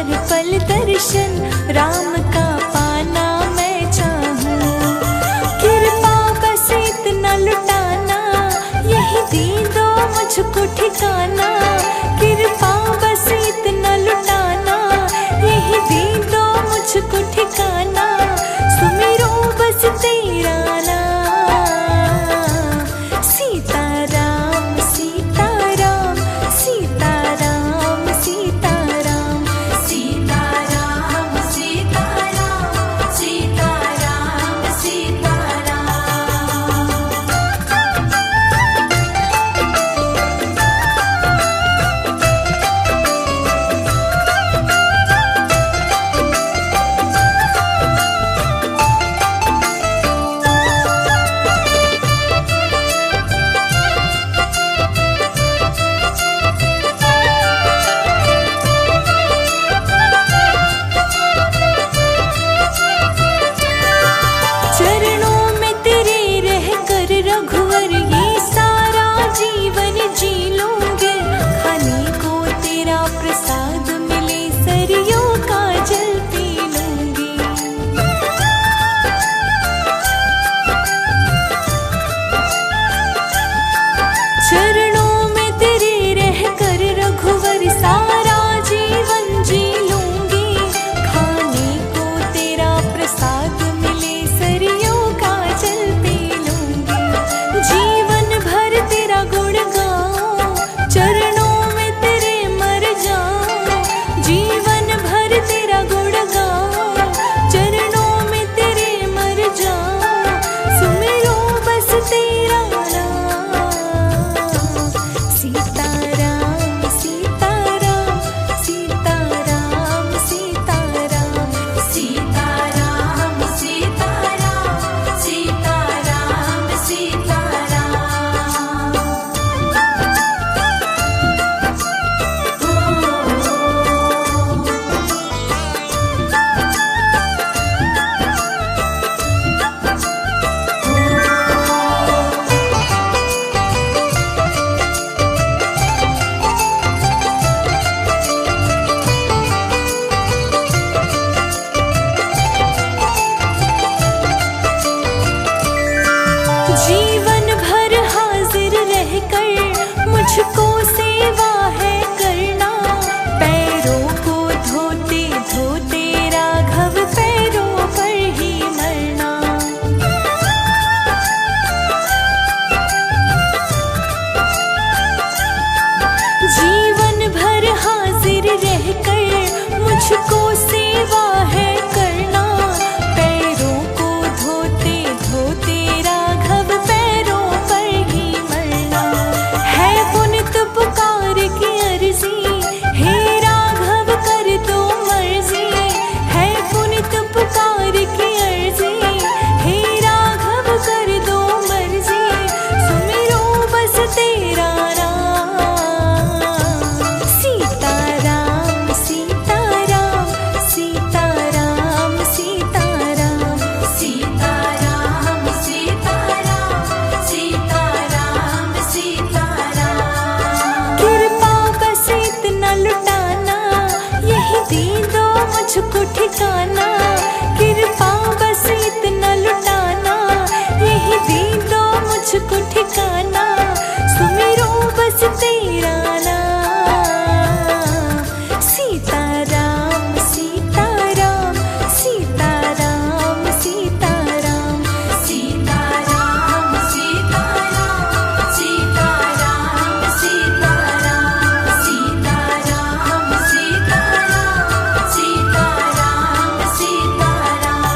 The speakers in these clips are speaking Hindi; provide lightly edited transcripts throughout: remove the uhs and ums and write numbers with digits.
हर पल दर्शन राम का पाना मैं चाहूँ। कृपा बस इतना लुटाना, यही दे दो मुझको ठिकाना। कृपा बस इतना लुटाना, यही दे दो मुझको ठिकाना। सुमिरो बस तेरा नाम, सीताराम सीताराम सीताराम सीताराम सीताराम सीताराम सीताराम सीताराम। चरणों में तेरे रहकर रघुवर ये सारा जीवन जी लूंगी। खाने को तेरा प्रसाद मिले सरियों का जल पी लूंगी। चरणों में तेरे रहकर रघुवर सारा जीवन जी लूंगी। खाने को तेरा प्रसाद मिले सरियों का जल पी लूंगी। जीवन भर तेरा गुण गाऊं, चरणों में तेरे मर जाऊं। जीवन भर तेरा गुण गाऊं, चरणों में तेरे मर जाऊं। सुमिरो बस तेरा नाम, सीताराम सीताराम सीताराम सीताराम सीताराम सीताराम सीताराम सीताराम। जीवन भर हाजिर रहकर मुझको सेवा है करना। पैरों को धोते धोते राघव पैरों पर ही मरना। जीवन भर हाजिर रहकर मुझको सेवा है करना। पैरों को धोते धोते राघव पैरों पर ही मरना। है पुनित पुकार की अर्जी, हे राघव कर दो मर्जी। है पुनित पुकार की अर्जी, हे राघव कर दो मर्जी। सुमिरो बस तेरा नाम, सीताराम सीताराम सीताराम सीताराम सीताराम सीताराम सीताराम सीताराम। कृपा बस इतना लुटाना, यही दे दो मुझको ठिकाना। कृपा बस इतना लुटाना, यही दे दो मुझको ठिकाना। सुमिरो बस तेरा नाम, सीताराम सीताराम सीताराम सीताराम सीताराम सीताराम सीताराम सीताराम सीताराम सीताराम सीताराम सीताराम।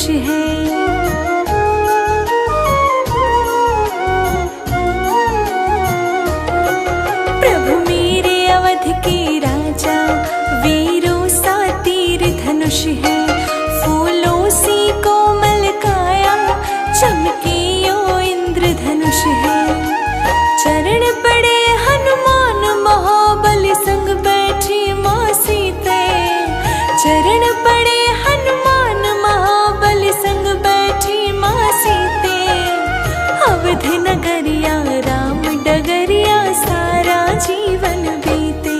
धनुष है। प्रभु मेरे अवध के राजा, वीरों सा तीर धनुष है। फूलों सी कोमल काया, चमके यो इंद्र धनुष है। चरण पड़े हनुमान महाबली, संग बैठी माँ सीते। चरण पड़े हनुमान महाबली, संग बैठी माँ सीते। अवध नगरिया राम डगरिया, सारा जीवन बीते।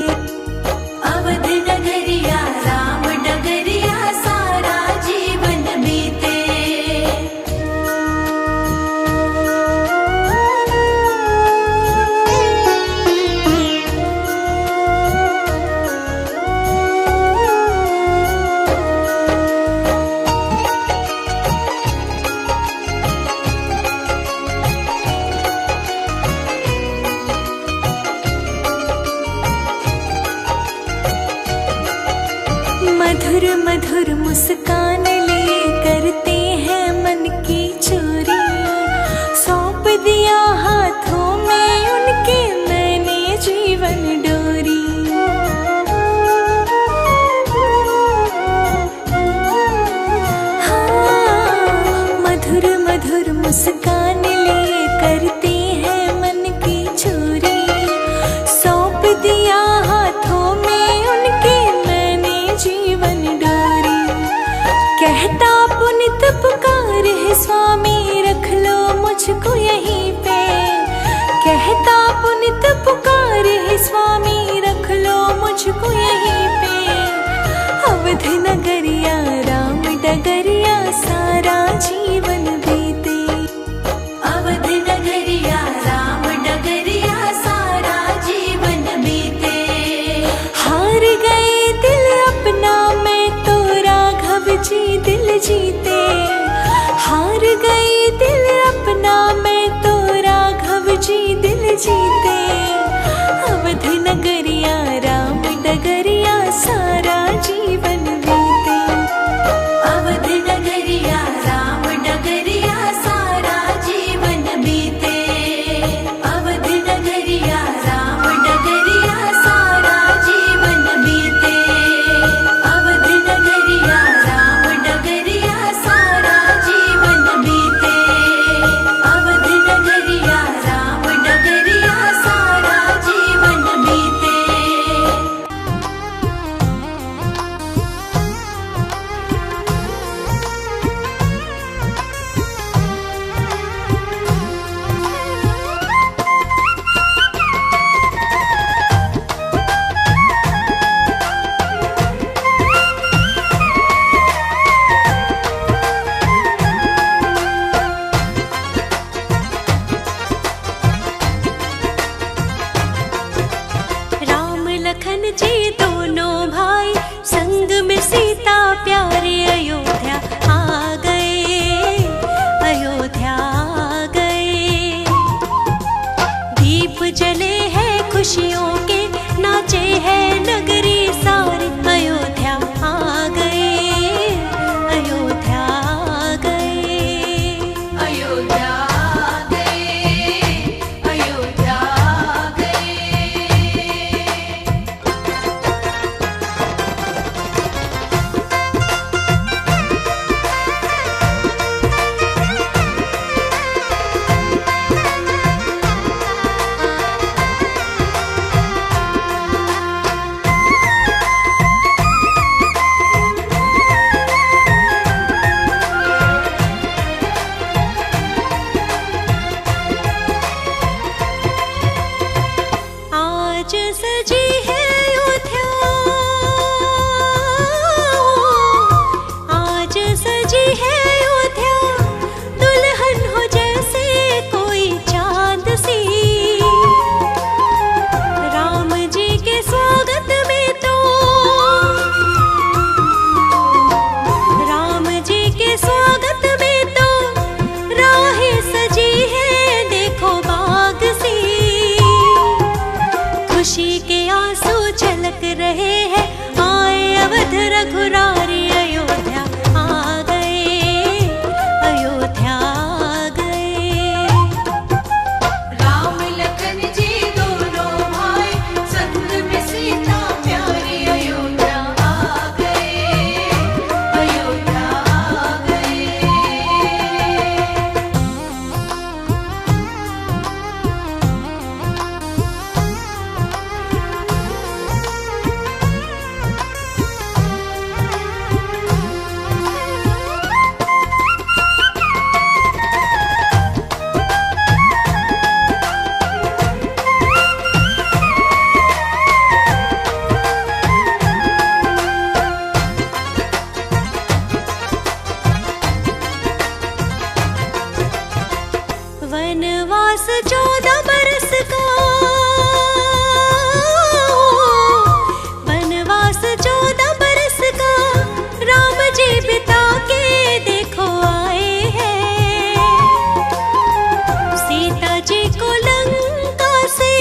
अवध नगरिया राम डगरिया, सारा जीवन बीते। मधुर मधुर मुस्कान लिए करते हैं मन की चोरी। सौंप दिया हाथों में उनके मैंने जीवन डोरी। हाँ, मधुर मधुर मुस्कान लिए करते हैं मन की चोरी। सौंप दिया हाथों में उनके जीवन डोरी। कहता पुनित पुकार है स्वामी, रख लो मुझको यहीं पे। कहता पुनित पुकार है स्वामी, रख लो मुझको यहीं पे। अवध नगरिया राम डगरिया, सारा जीवन बीते। अवध नगरिया राम डगरिया, सारा जीवन बीते। हार गए दिल अपना मैं तो राघव जी दिल जीते। हार गई दिल अपना मैं तो राघव जी दिल जीते। अवध नगरिया राम डगरिया, सारा जीवन बीते। अवध नगरिया राम डगरिया, सारा जीवन बीते। अवध नगरिया राम डगरिया, सारा जीवन बीते। अवध नगरिया राम डगरिया, सारा जीवन बीते। 14 बरस का, वनवास 14 बरस का राम जी बिता के देखो आए हैं। सीता जी को लंका से,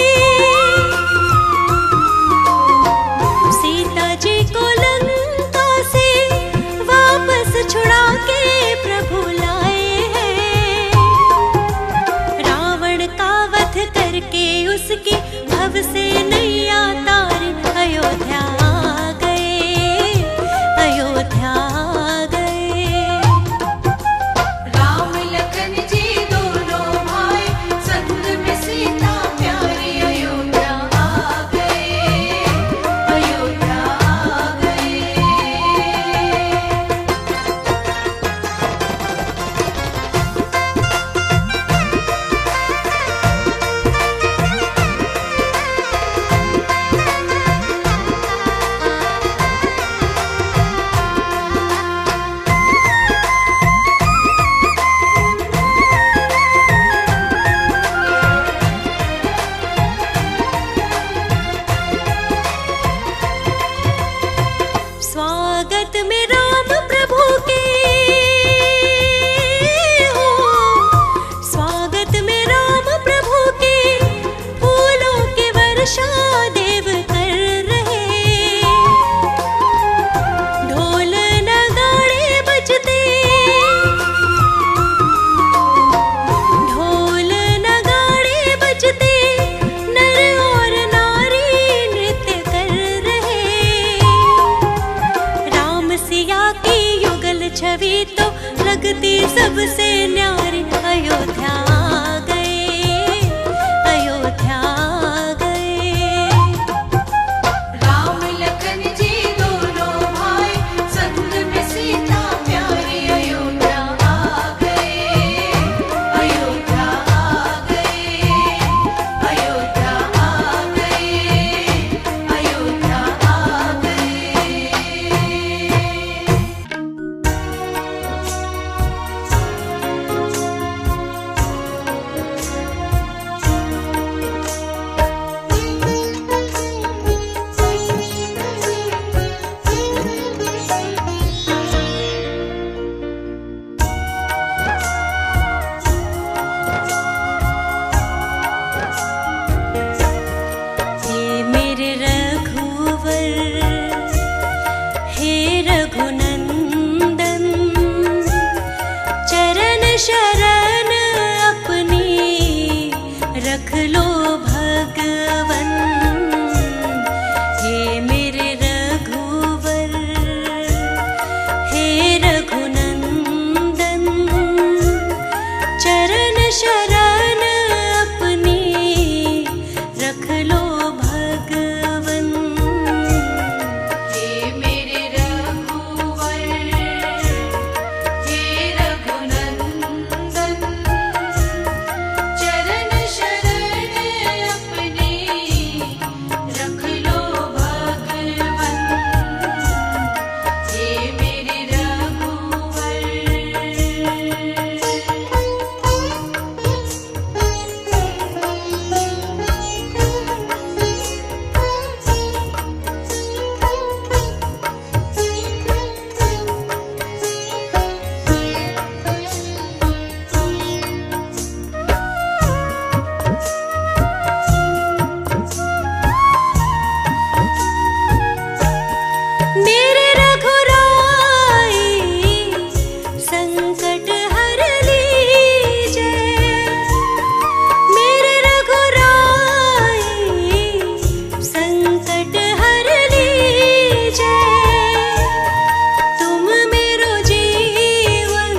सीता जी को लंका से वापस छुड़ा के प्रभु लाए हैं। रावण का वध करके उसकी भव से नैया तार अयोध्या आ गए, अयोध्या आ गए। राम लखन जी दोनों भाई संग में सीता प्यारी अयोध्या आ गए, अयोध्या आ गए। स्वागत में राम प्रभु के हो, स्वागत में राम प्रभु के फूलों के वर्षा देव कर रहे। ढोल नगाड़े बजते, ढोल नगाड़े बजते नर और नारी नृत्य कर रहे। राम सिया की युगल छवि तो लगती सबसे न्यारी अयोध्या आ गए, अयोध्या आ गए। राम लखन जी दोनों भाई संग में सीता प्यारी अयोध्या आ गए, अयोध्या आ गए, अयोध्या आ गए, अयोध्या आ गए। हे मेरे रघुवर, हे रघुनंदन, चरण शरण अपनी रख लो भगवन। हे मेरे रघुवर, हे रघुनंदन, चरण शरण अपनी रख लो भगवन। हे मेरे रघुवर, हे रघुनंदन, चरण शरण अपने रख लो भगवन। हे मेरे रघुवर। मेरे रघुराई संकट हर लीजै, मेरे रघुराई संकट हर लीजै। तुम मेरो जीवन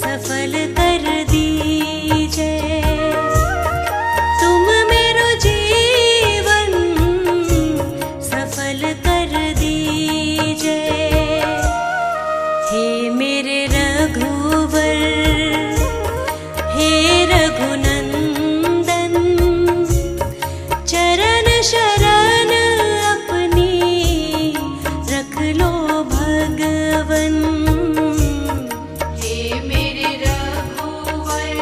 सफल कर दीजै, तुम मेरो जीवन सफल कर दीजै। हे मेरे रघुवर, हे रघुनंदन, चरण शरण अपनी रख लो भगवन। हे मेरे रघुवर,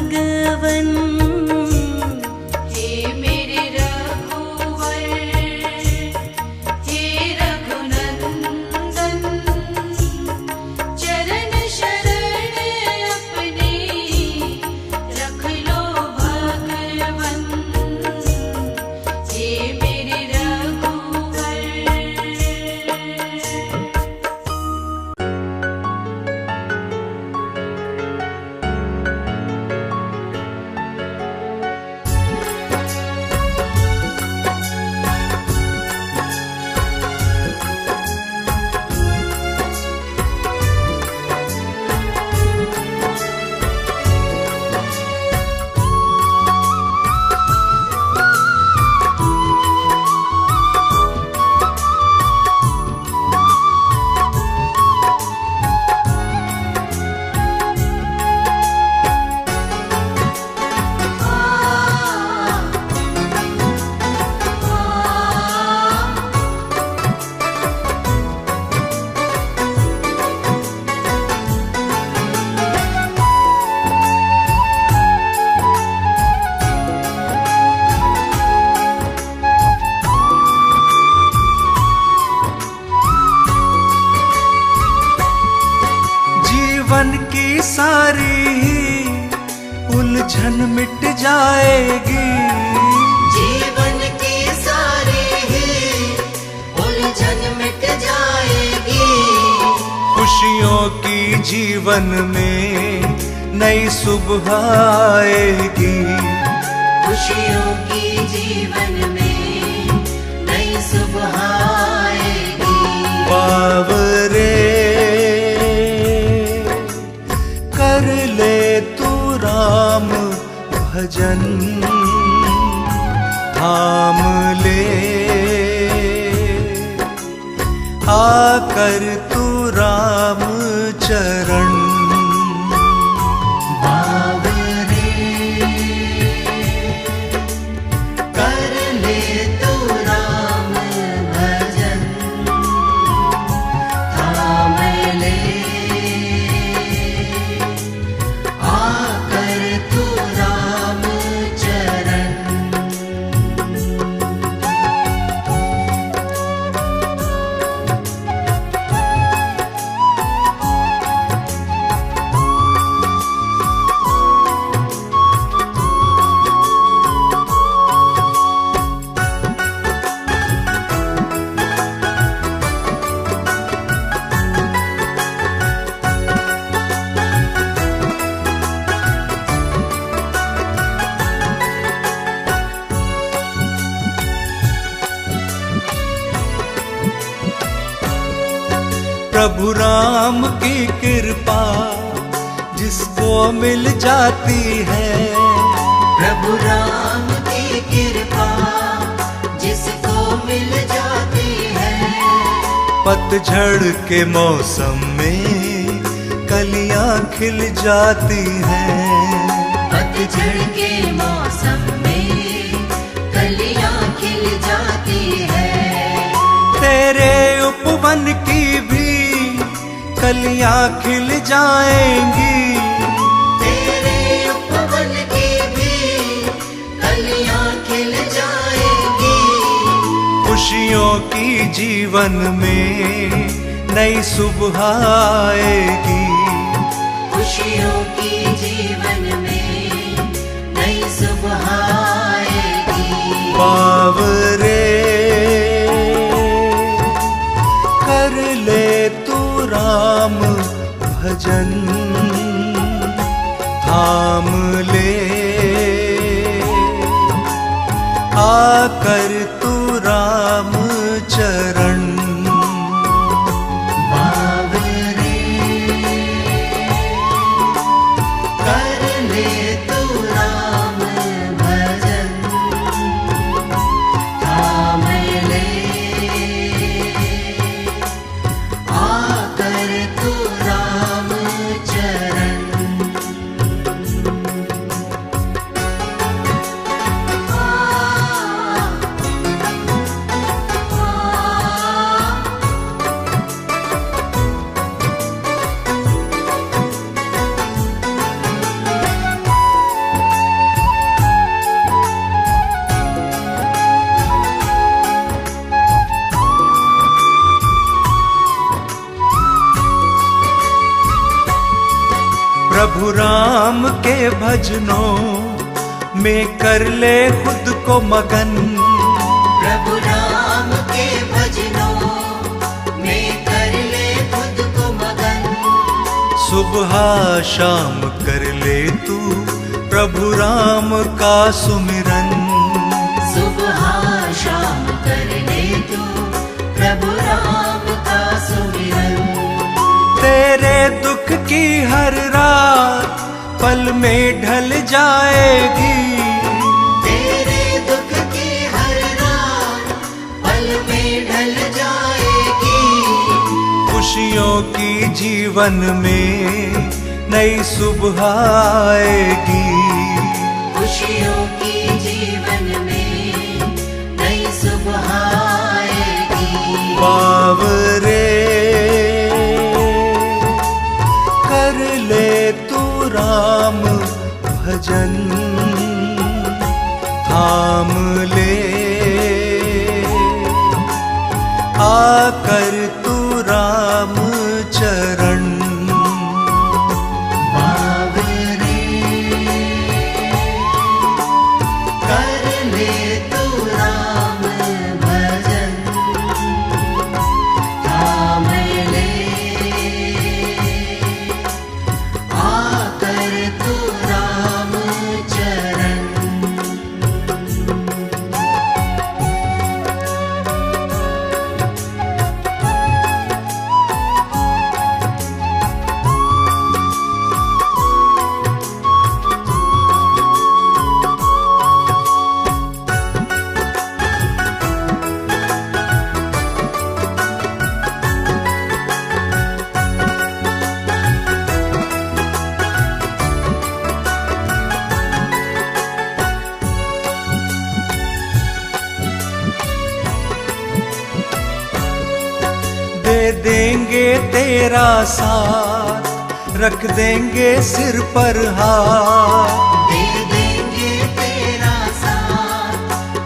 भगवन। हे मेरे रघुवर, हे रघुनंदन, चरण शरण अपने रख लो भगवन। हे मेरे रघुवर। जीवन की सारी उलझन मिट जाएगी। जीवन की सारी ही उलझन मिट जाएगी। खुशियों की जीवन में नई सुबह आएगी। खुशियों की जीवन में नई सुबह आएगी। बावरे कर ले तू राम भजन, थाम ले आकर तू राम चरण। बावरे कर ले तू राम भजन, थाम ले आकर तू राम चरण। प्रभु राम की कृपा जिसको मिल जाती है। प्रभु राम की कृपा जिसको मिल जाती है। पतझड़ के मौसम में कलियां खिल जाती हैं। पतझड़ के मौसम में कलियां खिल जाती है। तेरे उपवन की भी कलियां खिल जाएंगी। तेरे उपवन की भी कलियां खिल जाएंगी। खुशियों की जीवन में नई सुबह आएगी। खुशियों की जीवन में नई सुबह आएगी। बावरे कर ले तू राम भजन, थाम ले आकर तू राम चरण। बावरे कर ले तू राम भजन, थाम ले आकर तू राम चरण। आ भजनों में कर ले खुद को मगन। प्रभु राम के भजनों में कर ले खुद को मगन। सुबह शाम कर ले तू प्रभु राम का सुमिरन। सुबह शाम कर ले तू प्रभु राम का सुमिरन। तेरे दुख की हर रात पल में ढल जाएगी। तेरे दुख की हर रात पल में ढल जाएगी। खुशियों की जीवन में नई सुबह आएगी। खुशियों की जीवन में नई सुबह आएगी। बावरे कर ले तू राम भजन। थाम ले आकर तू राम चरण। बावरे कर ले तू राम भजन। थाम ले आकर तू राम चरण। दे देंगे तेरा साथ, रख देंगे सिर पर हाथ। दे देंगे तेरा साथ,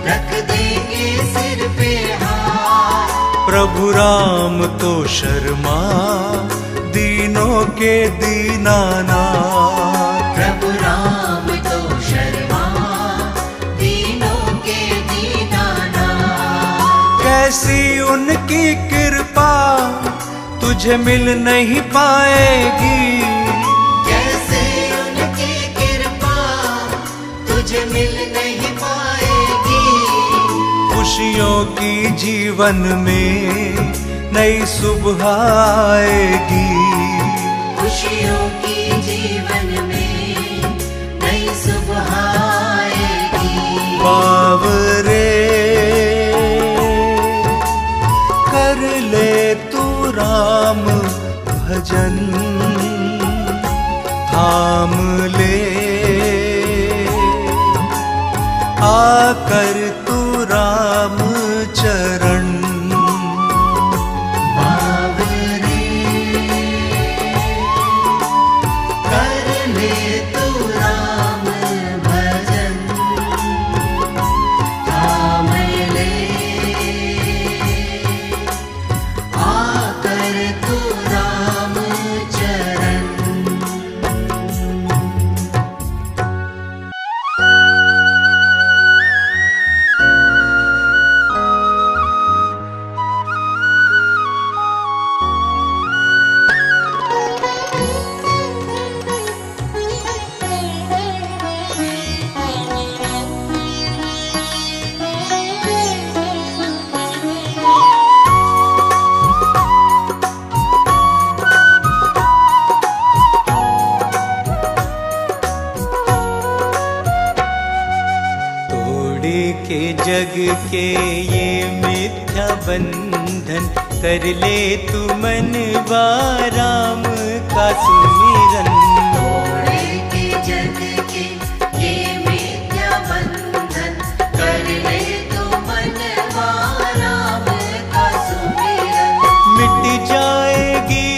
रख देंगे सिर पे हाथ। प्रभु राम तो शर्मा दीनों के दीनानाथ। प्रभु राम तो शर्मा दीनों के दीनानाथ। कैसी उनकी कृपा तुझे मिल नहीं पाएगी। कैसे उनकी कृपा तुझे मिल नहीं पाएगी। खुशियों की जीवन में नई सुबह आएगी। खुशियों की जीवन में नई सुबह आएगी। बावरे कर ले तू राम भजन। थाम ले आकर तू राम चरण। बावरे कर ले तू राम भजन। थाम ले आकर तू राम चरण। के जग के ये मिथ्या बंधन कर ले तू मनवा राम का सुमिरन। तोड़े के जग के ये मिथ्या बंधन कर ले तू मनवा राम का सुमिरन। मिट जाएगी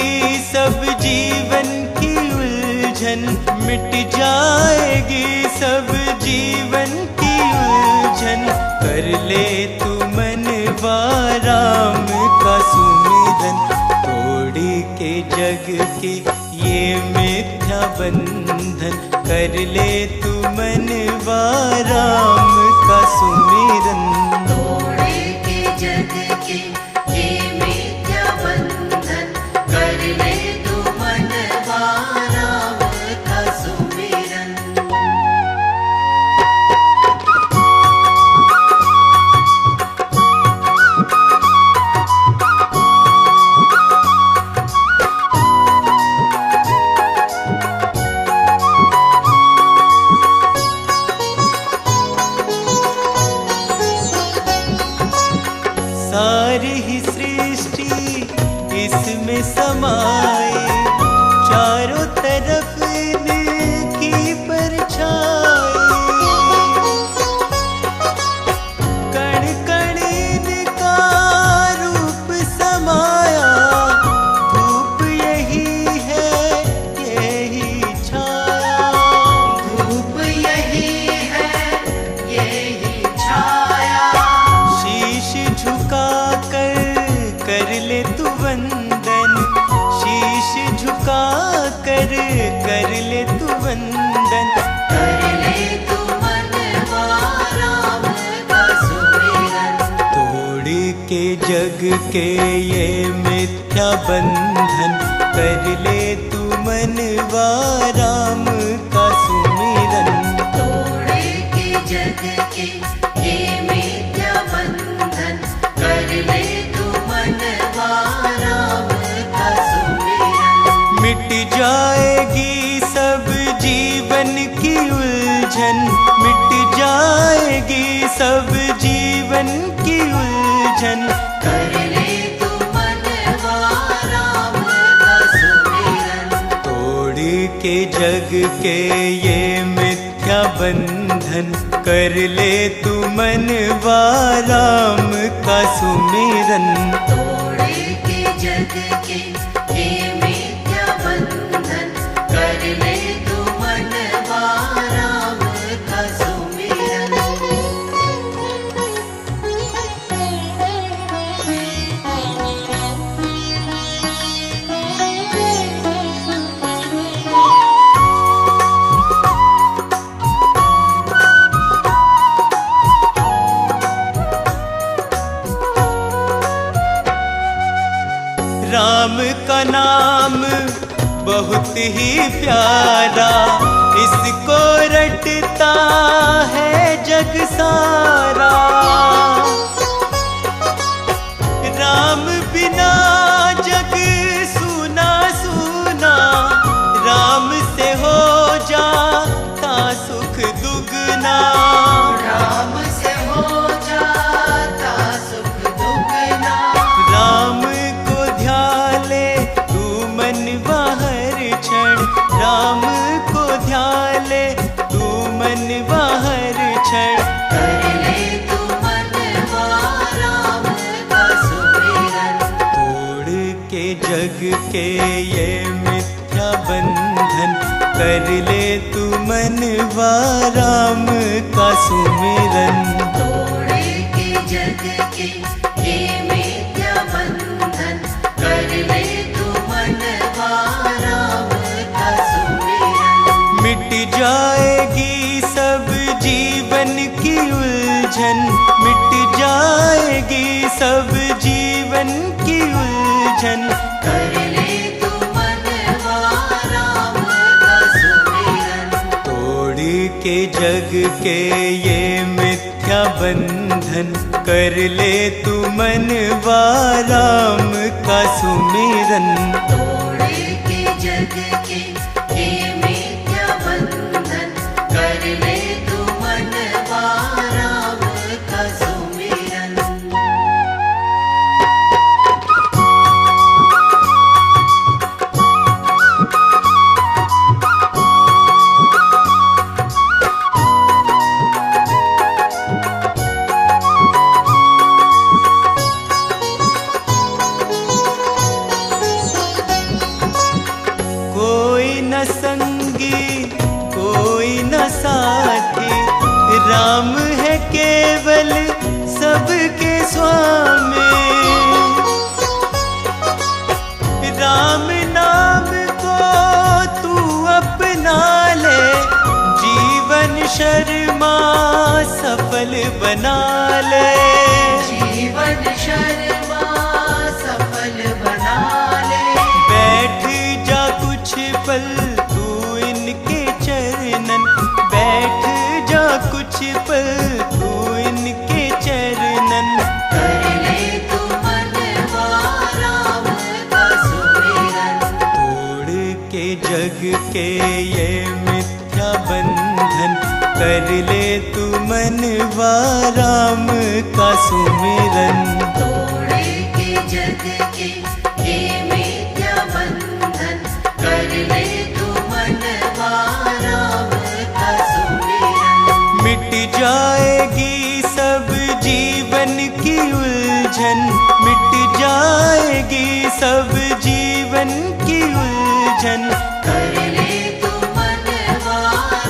सब जीवन की उलझन। मिट जाएगी सब जीवन की उलझन। कर ले तू मनवा राम का सुमिरन। तोड़ी के जग के ये मिथ्या बंधन कर कर ले तू मनवा राम का सुमिरन। तोड़ के जग के ये मिथ्या बंधन, कर ले तू मनवा राम का सुमिरन। सारी ही सृष्टि इसमें समाई, चारों तरफ इनकी परछाई। कण कण इनका रूप समाया, धूप यही है यही छाया। धूप यही है यही छाया। शीश झुका कर ले तू वंदन, शीश झुका कर ले तू वंदन। कर ले तू मनवा राम का सुमिरन। तोड़ के जग के ये मिथ्या बंधन, कर ले तू मनवा राम का सुमिरन। तोड़ के जग के ये मिथ्या बंधन, कर ले तू मनवा राम का सुमिरन। मिट जाएगी सब जीवन की उलझन, मिट जाएगी सब जीवन की उलझन। कर ले तू मनवा राम का सुमिरन। तोड़ के जग के ये मिथ्या बंधन, कर ले तू मनवा राम का सुमिरन। तोड़ के जग के ये मिथ्या बंधन, कर ले तू मनवा राम का सुमिरन। राम का नाम बहुत ही प्यारा, इसको रटता है जग सारा। राम बिना जग सूना सूना, राम से हो जाता सुख दुगना। राम से हो जाता सुख दुगना। राम को ध्यान ले तू मनवा हर क्षण, राम को ध्यान ले तू मनवा हर क्षण। कर ले तू मनवा राम का सुमिरन। तोड़ के जग के ये मिथ्या बंधन, कर ले तू मनवा राम का सुमिरन। तोड़ के जग के ये मिथ्या बंधन, कर ले तू मनवा राम का सुमिरन। मिट जाएगी सब जीवन की उलझन, मिट जाएगी सब जीवन की उलझन। कर ले तू मनवा राम का सुमिरन। तोड़ के जग के ये मिथ्या बंधन, कर ले तू मनवा राम का सुमिरन। तोड़ के जग के ये मिथ्या बंधन, कर ले तू मनवा राम का सुमिरन। संगी कोई न साथी, राम है केवल सबके स्वामी। राम नाम को तू अपना ले, सफल बना ले। जीवन शर्मा सफल बना ले। बैठ जा कुछ पल तू इनके चरणन, बैठ जा कुछ पल तू इनके चरणन। कर ले तू मनवा राम का सुमिरन। तोड़ के जग के ये मिथ्या बंधन, कर ले तू मनवा राम का सुमिरन। तोड़ के जग के ये मिथ्या बंधन, कर ले तू मनवा राम का सुमिरन। मिट जाएगी सब जीवन की उलझन, मिट जाएगी सब जीवन की उलझन। कर ले तू मनवा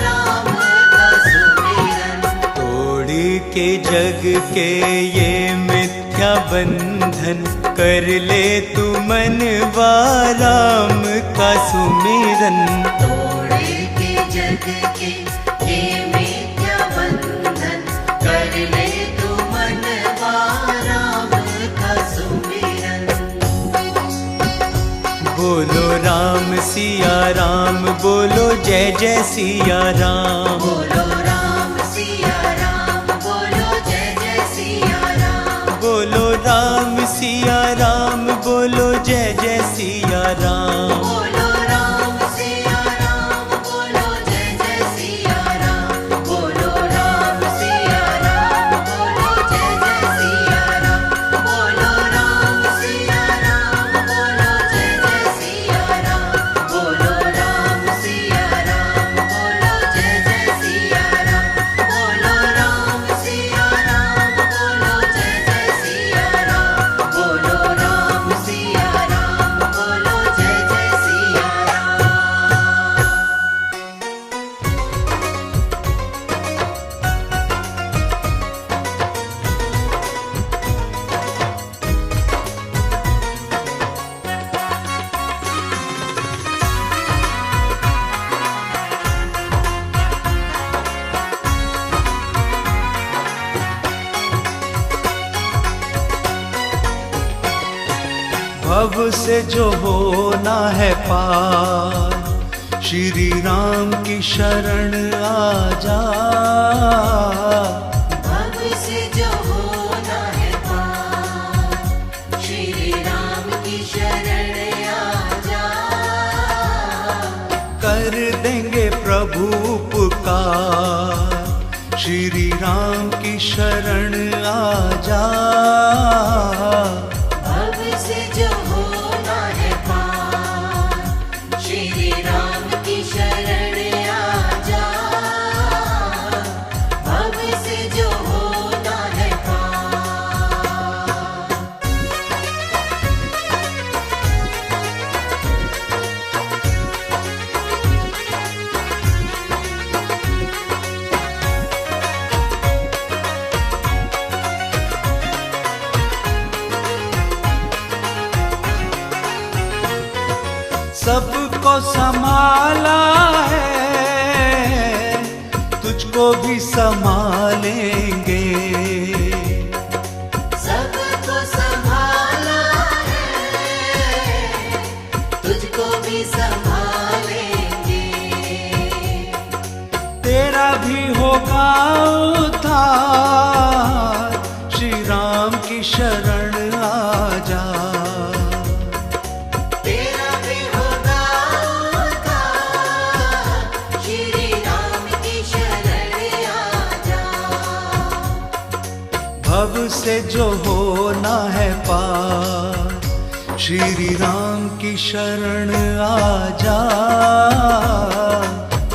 राम का सुमिरन। तोड़ के जग के ये मिथ्या बंधन, कर ले तू मनवा राम का सुमिरन। तोड़ के जग के ये मिथ्या बंधन, कर ले तू मनवा राम का सुमिरन। बोलो राम सिया राम, बोलो जय जय सिया राम। बोलो राम सिया राम, बोलो जय जय सिया राम। बोलो राम सिया राम, बोलो जय जय सिया राम। बोलो राम सिया राम, बोलो जय जय सिया राम। बोलो राम सिया राम, बोलो जय जय सिया राम। बोलो राम सिया राम, बोलो जय जय सिया राम। बोलो राम सिया राम, बोलो जय जय सिया राम। बोलो राम सिया राम, बोलो जय जय सिया राम। बोलो राम सिया राम, बोलो जय जय सिया राम। भव से जो होना है पार, श्री राम की शरण आ जा। भव से जो होना है पार, श्री राम की शरण आ जा। कर देंगे प्रभु पुकार, श्री राम की शरण आ जा। भव से जो होना है पार, श्री राम की शरण आ जा। भव से जो होना है पार। सबको संभाला है, तुझको भी संभालेंगे। सबको संभाला है, तुझको भी संभालेंगे। तेरा भी होगा उद्धार, श्री राम की शरण आ जा। तेरा भी होगा उद्धार, श्री राम की शरण आ जा। भव से जो होना है पार, श्री राम की शरण आ जा।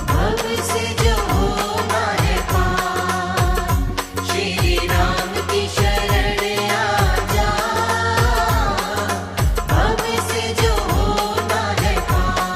भव से जो होना है पार, श्री राम की शरण आ जा। भव से जो होना है पार।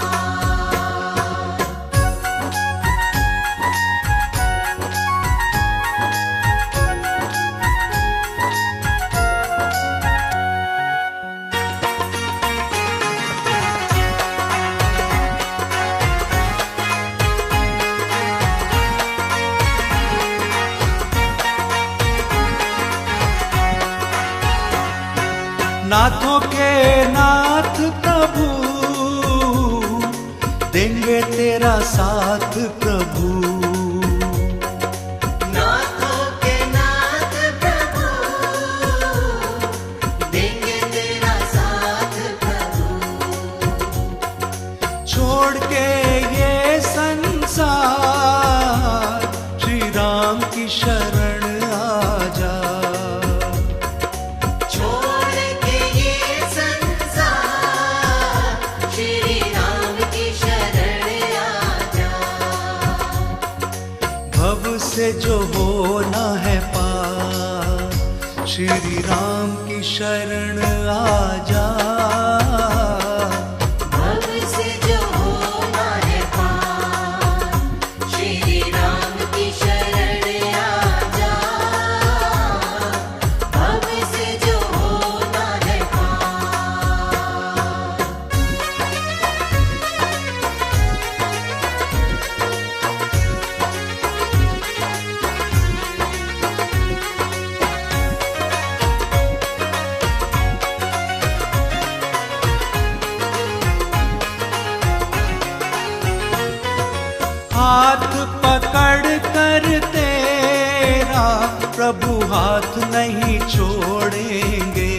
नाथों के नाथ प्रभु, देंगे तेरा साथ प्रभु। नाथों के नाथ प्रभु, देंगे तेरा साथ प्रभु। छोड़ के ये संसार, श्री राम की शरण आजा। छोड़ के ये संसार, श्री राम की शरण आजा। भव से जो होना है पार, श्री राम की शरण आजा। भव से जो होना है पार, श्री राम की शरण आजा। भव से जो होना है पार। हाथ पकड़ कर तेरा प्रभु हाथ नहीं छोड़ेंगे।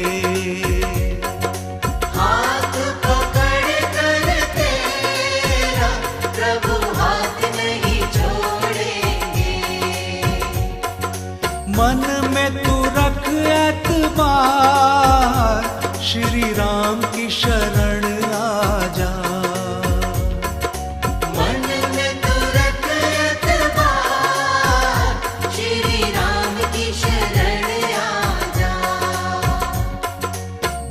हाथ पकड़ कर तेरा प्रभु हाथ नहीं छोड़ेंगे। मन में तू रख एतबार, श्री राम की शरण आजा। मन में तू रख एतबार, श्री राम की शरण आजा।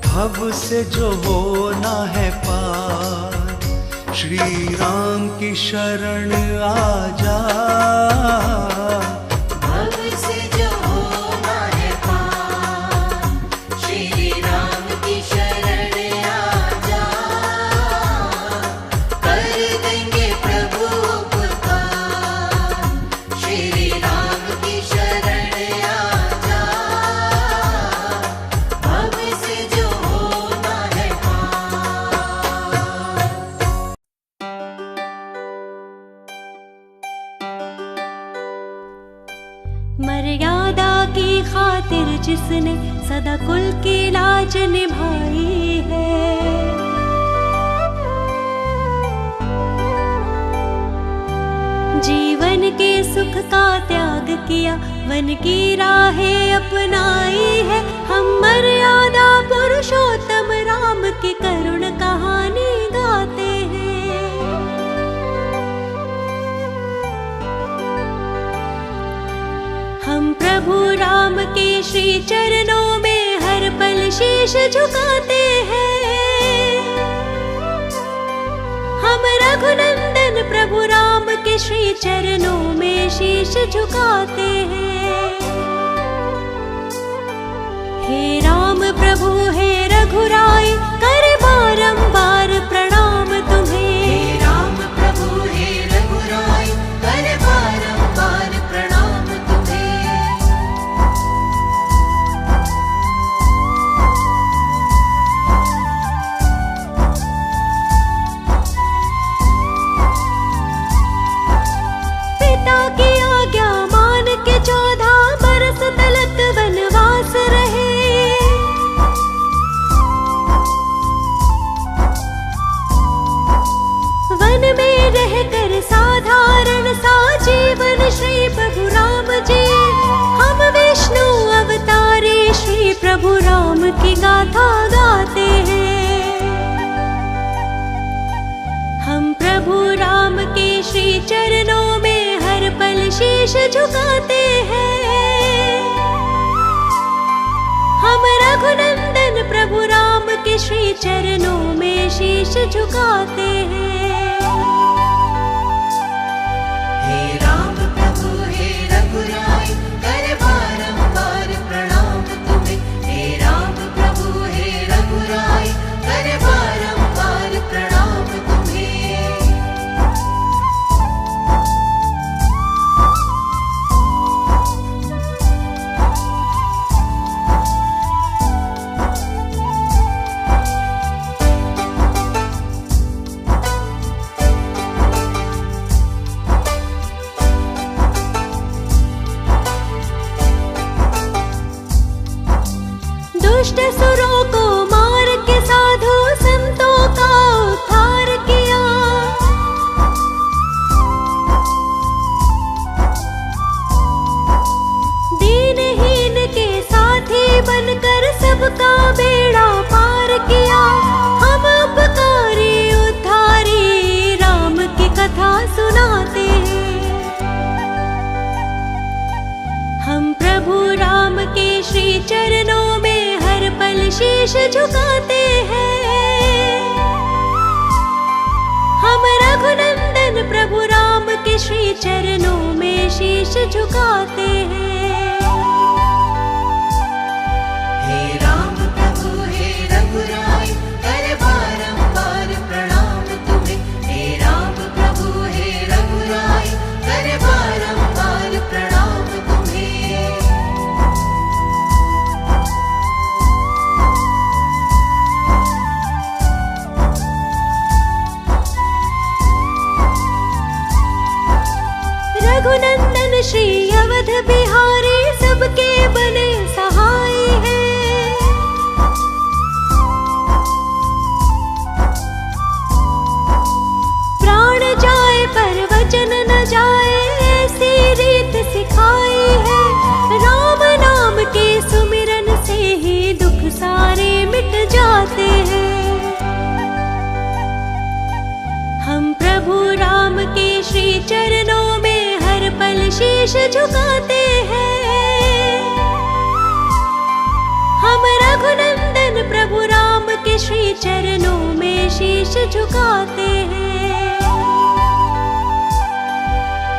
भव से जो होना है पार, श्री राम की शरण आजा। भव से जो होना है पार, श्री राम की शरण आजा। कर देंगे प्रभु उपकार, श्री राम की शरण आजा। भव से जो होना है पार। मर्यादा की खातिर जिसने सदा कुल की लाज निभाई है, जीवन के सुख का त्याग किया, वन की राहें अपनाई है। हम मर्यादा पुरुषोत्तम राम की करुण कहानी गाते हैं। हम प्रभु राम के श्री चरणों में हर पल शीश झुकाते हैं। हम रघुनंदन प्रभु राम के श्री चरणों में शीश झुकाते हैं। हे राम प्रभु हे रघुराय, कर बारंबार प्रणाम तुम्हें। हे राम प्रभु हे रघुराय, कर बारंबार प्रणाम तुम्हें। पिता की आज्ञा मान के 14 बरस तलक वनवास रहे। वन में रहकर साधारण सा जीवन श्री प्रभु राम जी। हम विष्णु अवतारे श्री प्रभु राम की गाथा गाते हैं। हम प्रभु राम के श्री चरणों में हर पल शीश झुकाते हैं। हम रघुनंदन प्रभु राम के श्री चरणों में शीश झुकाते हैं। हे राम प्रभु हे रघुराय, कर बारंबार प्रणाम तुम्हें। हे राम प्रभु हे रघुराय, कर बारंबार प्रणाम तुम्हें। दुष्ट सुरों को मार के साधु संतों का उद्धार किया। दीनहीन के साथी बनकर सबका बेड़ा पार किया। हम उपकारी उद्धारी राम की कथा सुनाते हैं। हम प्रभु राम के श्री चरणों में हर पल शीश झुकाते हैं। हम रघुनंदन प्रभु राम के श्री चरणों में शीश झुकाते हैं। हे राम प्रभु हे रघुराय कर बारंबार प्रणाम तुम्हें। हे राम प्रभु हे रघुराय कर बारंबार प्रणाम तुम्हें। रघुनंदन श्री अवध बिहारी सबके बने सहाय हैं। प्राण जाए पर वचन न जाए ऐसी रीत सिखाई है। राम नाम के सुमिरन से ही दुख सारे मिट जाते हैं। हम प्रभु राम के श्री चरणों में हर पल शीश झुकाते हैं। हम रघुनंदन प्रभु राम के श्री चरणों में शीश झुकाते हैं।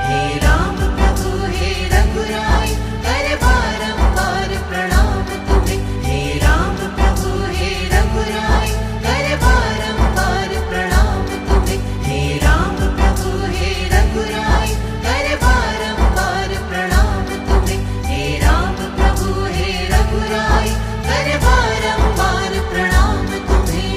हे राम प्रभु हे रघुराय कर बारंबार प्रणाम तुम्हें। हे राम प्रभु हे रघुराय कर बारंबार प्रणाम तुम्हें। हे राम प्रभु हे रघुराय कर बारंबार प्रणाम तुम्हें। हे राम प्रभु हे रघुराय कर बारंबार प्रणाम तुम्हें।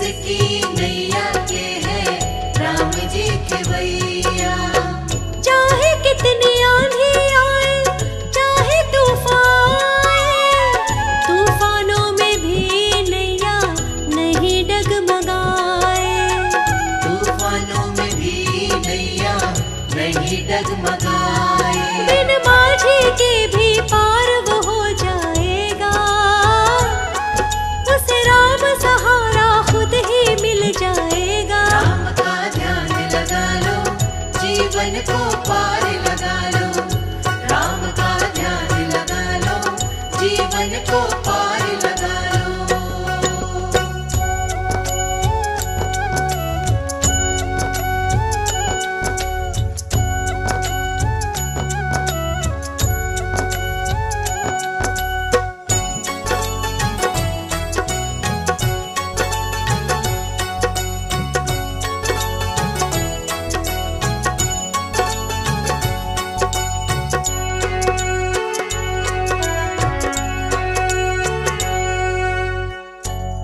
जिसकी नैया के है राम जी खेवैया। चाहे कितनी आंधी आए, चाहे तूफान आए, तूफानों में भी नैया नहीं डगमगाए। तूफानों में भी नैया नहीं डगमगाए। बिन माझी के भी पार वो हो जाएगा, उसे राम सहारा खुद ही मिल जाएगा। राम का ध्यान लगा लो, जीवन को पार लगा लो। राम का ध्यान लगा लो, जीवन को पार लगा लो।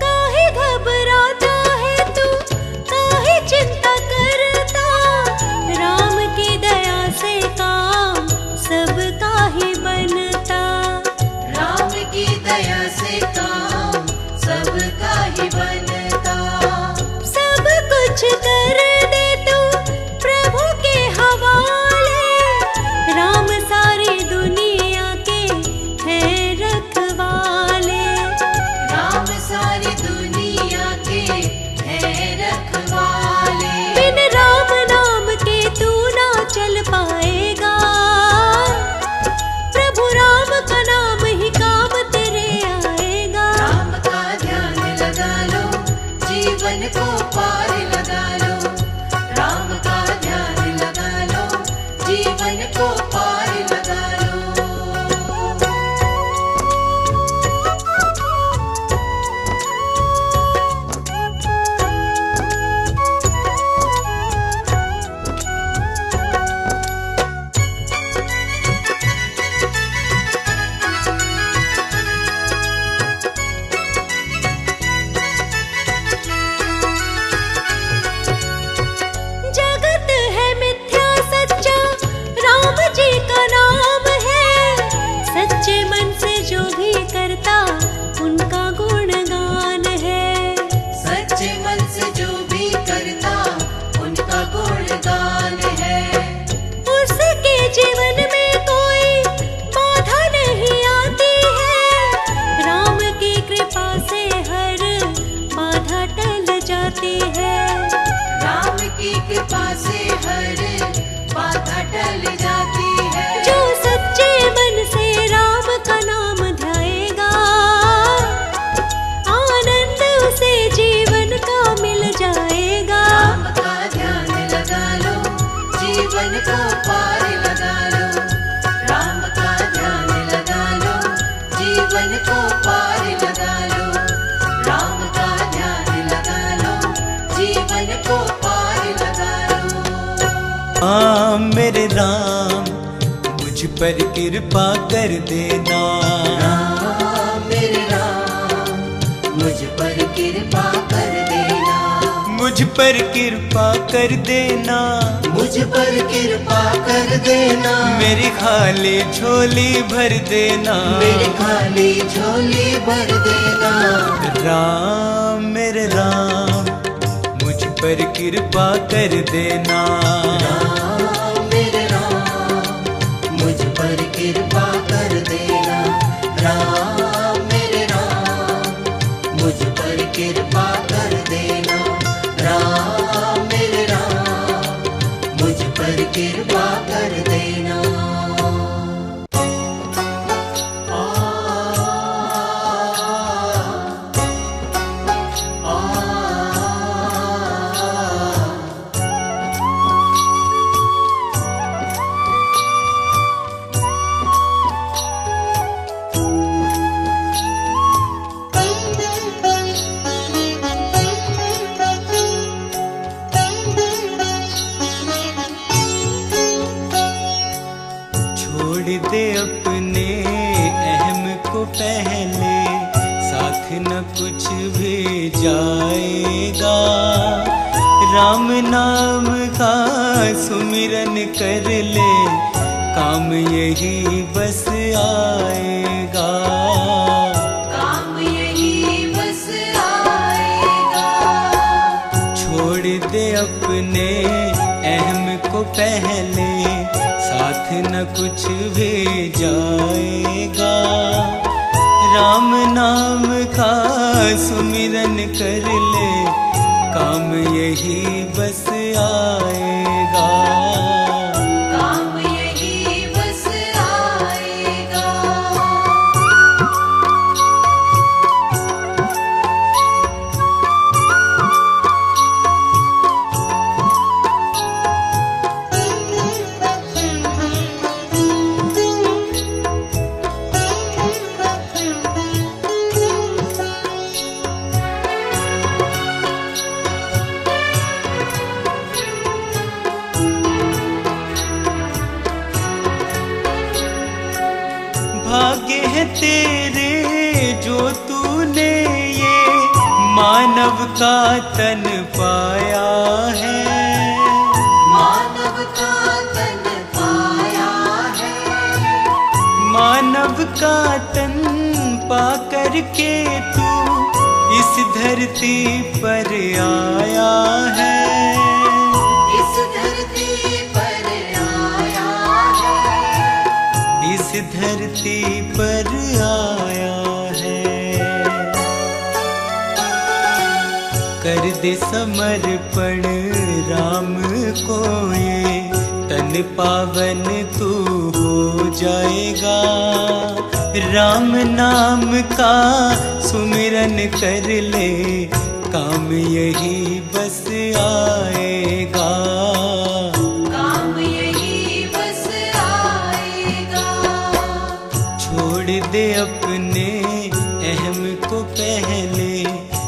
काहे घबराता है तू, काहे चिंता करता, राम की दया से काम सबका ही बनता। राम की दया से काम सबका ही बनता। सब कुछ कर दे तू प्रभु के हवाले, राम सारी दुनिया के है रखवाले। राम सारी दुनिया के है रखवाले। बिन राम नाम के तू ना चल पाएगा, प्रभु राम का नाम ही काम तेरे आएगा। राम का ध्यान लगा लो, जीवन को पार लगा लो। राम का ध्यान लगा लो, जीवन को पार लगा लो। जगत है मिथ्या सच्चा, राम जी का नाम है। सच्चे मन से जो भी करता उनका गुणगान है। सच्चे मन से जो भी करता उनका गुणगान है। उसके जीवन में कोई बाधा नहीं आती है, राम की कृपा से हर बाधा टल जाती है। राम की कृपा से हर बाधा टल जाती है। जो सच्चे मन से राम का नाम ध्याएगा, आनंद उसे जीवन का मिल जाएगा। राम का ध्यान लगा लो, जीवन को पार लगा लो। राम का ध्यान लगा लो, जीवन को पार लगा लो। राम का ध्यान लगा लो, जीवन को पार लगा लो। मेरे राम मुझ पर कृपा कर देना। राम मेरे राम, मुझ पर कृपा कर देना। मुझ पर कृपा कर देना। मुझ पर कृपा कर देना। मेरी खाली झोली भर देना। मेरी खाली झोली भर देना। राम मेरे राम मुझ पर कृपा कर देना। राम मेरे राम, मुझ पर कृपा कर देना। राम मेरे राम, मुझ पर कृपा कर देना। राम मेरे राम, मुझ पर कृपा कर देना। दे अपने अहम को पहले, साथ न कुछ भी जाएगा। राम नाम का सुमिरन कर ले, काम यही बस आएगा। काम यही बस आएगा। छोड़ दे अपने अहम को पहले, साथ न कुछ भी जाएगा। राम नाम का सुमिरन कर ले, काम यही बस आएगा। काम यही बस आएगा। भाग्य है तेरे जो तूने ये मानव का तन पाया है। मानव का तन पाया है। मानव का तन पा करके तू इस धरती पर आया है। इस धरती पर आया है। इस धरती पर आया है। कर दे समर्पण राम को ये, तन पावन तू हो जाएगा। राम नाम का सुमिरन कर ले, काम यही बस आएगा। काम यही बस आएगा। छोड़ दे अपने अहम को पहले,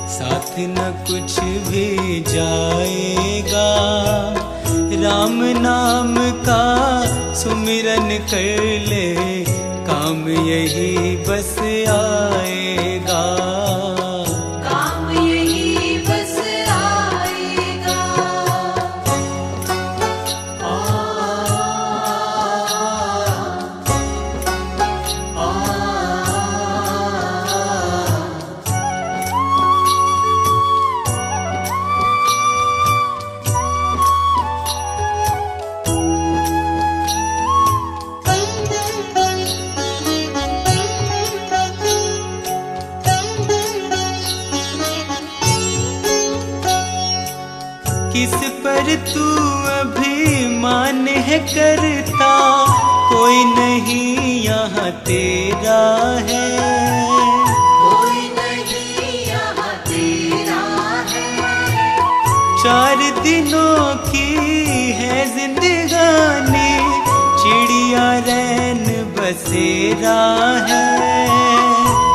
साथ न कुछ भी जाएगा। राम नाम का सुमिरन कर ले, काम यही बस आएगा। काम यही बस आएगा। किस पर तू अभिमान है करता, कोई नहीं यहाँ तेरा है। कोई नहीं यहाँ तेरा है। 4 दिनों की है जिंदगानी, चिड़िया रैन बसेरा है।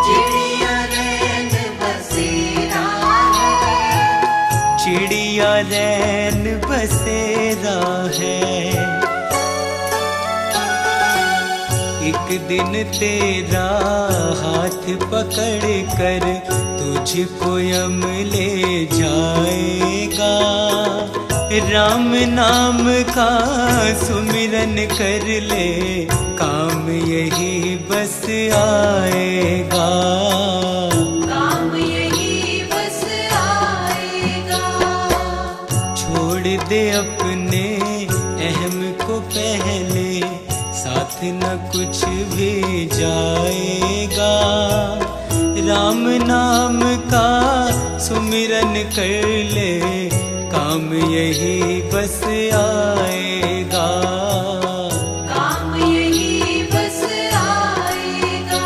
चिड़िया रैन बसेरा है। चिड़िया रैन बसेरा है। एक दिन तेरा हाथ पकड़ कर तुझको यम ले जाएगा। राम नाम का सुमिरन कर ले, काम यही बस आएगा। काम यही बस आएगा। छोड़ दे अपने अहम को पहले, साथ न कुछ भी जाएगा। राम नाम का सुमिरन कर ले, काम यही बस आएगा। काम यही बस आएगा।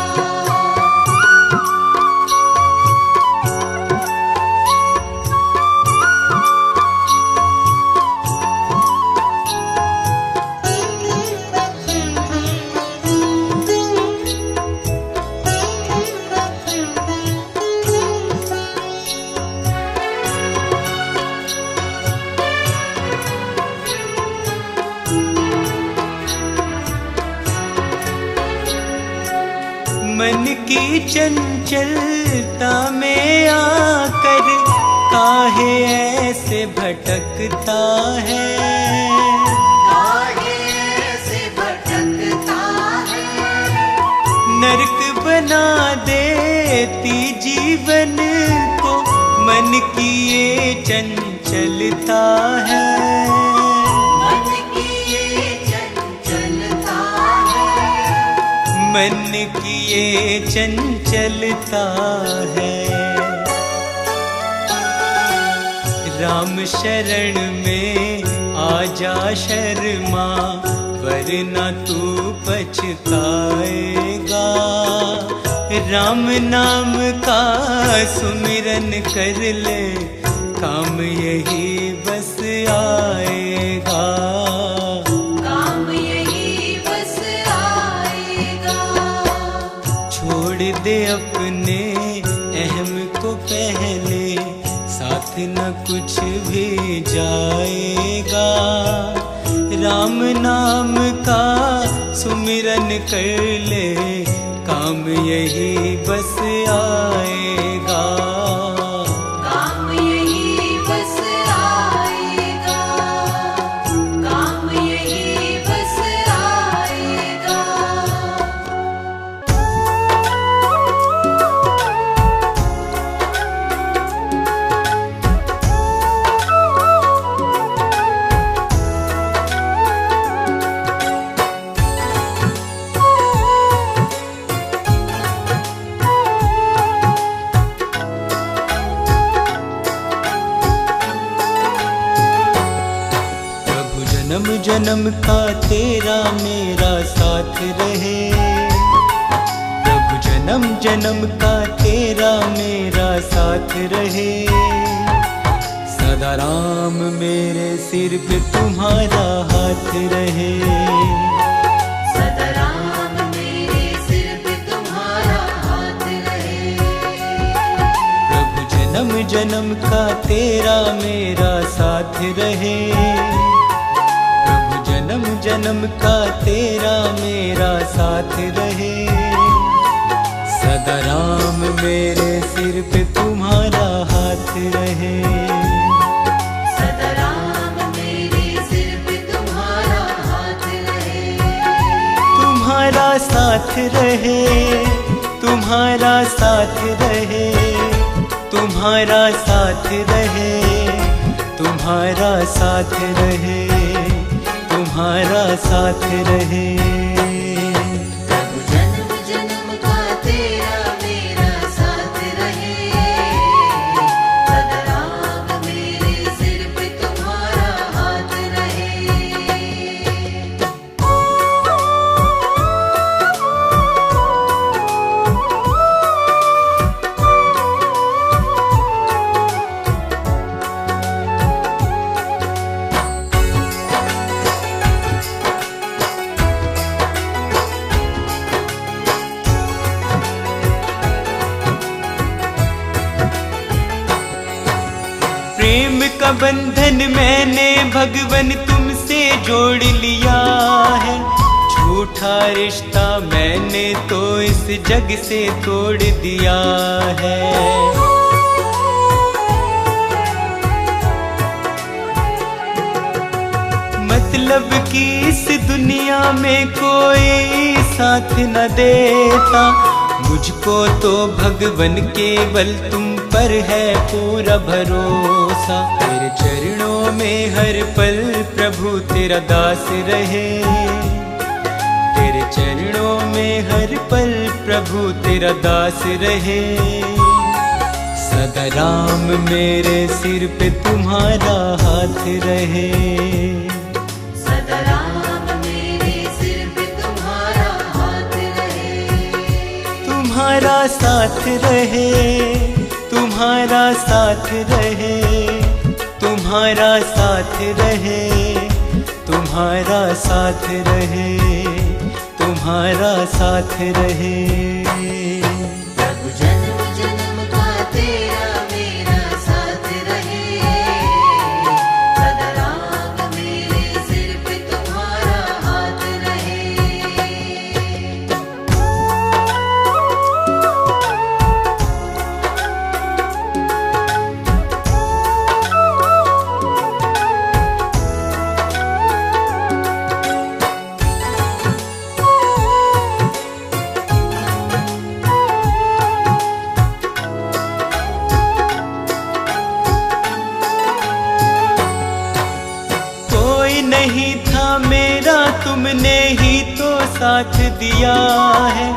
मन की चंचलता में आकर काहे ऐसे भटकता है, काहे ऐसे भटकता है। नरक बना देती जीवन को मन की ये चंचलता है, मन की ये चंचलता है। मन की ये चंचलता है। राम शरण में आजा शर्मा, वरना तू पछताएगा। राम नाम का सुमिरन कर ले, काम यही बस आएगा, काम यही बस आएगा। छोड़ दे अपने अहम को पहले, साथ न कुछ भी जाएगा। राम नाम का सुमिरन कर ले, काम यही बस आएगा, काम यही बस आएगा, काम यही बस आएगा। जन्म जन्म का तेरा मेरा साथ रहे, प्रभु जन्म जन्म का तेरा मेरा साथ रहे। सदा राम मेरे सिर पे तुम्हारा हाथ रहे, सदा राम मेरे सिर पे तुम्हारा हाथ रहे। प्रभु जन्म जन्म का तेरा मेरा साथ रहे, जन्म जन्म का तेरा मेरा साथ रहे। सदा राम मेरे सिर पे तुम्हारा हाथ रहे, सदा राम मेरे सिर पे तुम्हारा हाथ रहे। तुम्हारा साथ रहे, तुम्हारा साथ रहे, तुम्हारा साथ रहे, तुम्हारा साथ रहे, तुम्हारा साथ रहे। प्रभु जन्म जन्म का तेरा मेरा साथ रहे। सदा राम मेरे सिर पे तुम्हारा हाथ रहे। प्रेम का बंधन मैंने भगवन तुमसे जोड़ लिया है, झूठा रिश्ता मैंने तो इस जग से तोड़ दिया है। मतलब कि इस दुनिया में कोई साथ न देता, मुझको तो भगवन केवल तुम पर है पूरा भरोसा। तेरे चरणों में हर पल प्रभु तेरा दास रहे, तेरे चरणों में हर पल प्रभु तेरा दास रहे। सदा राम मेरे सिर पे तुम्हारा हाथ रहे, सदा राम मेरे सिर पे तुम्हारा हाथ रहे। तुम्हारा साथ रहे, तुम्हारा साथ रहे, तुम्हारा साथ रहे, तुम्हारा साथ रहे, तुम्हारा साथ रहे। प्रभु जन्म जन्म का तेरा मेरा साथ रहे। सदा राम मेरे सिर पे तुम्हारा हाथ रहे। नहीं था मेरा, तुमने ही तो साथ दिया है।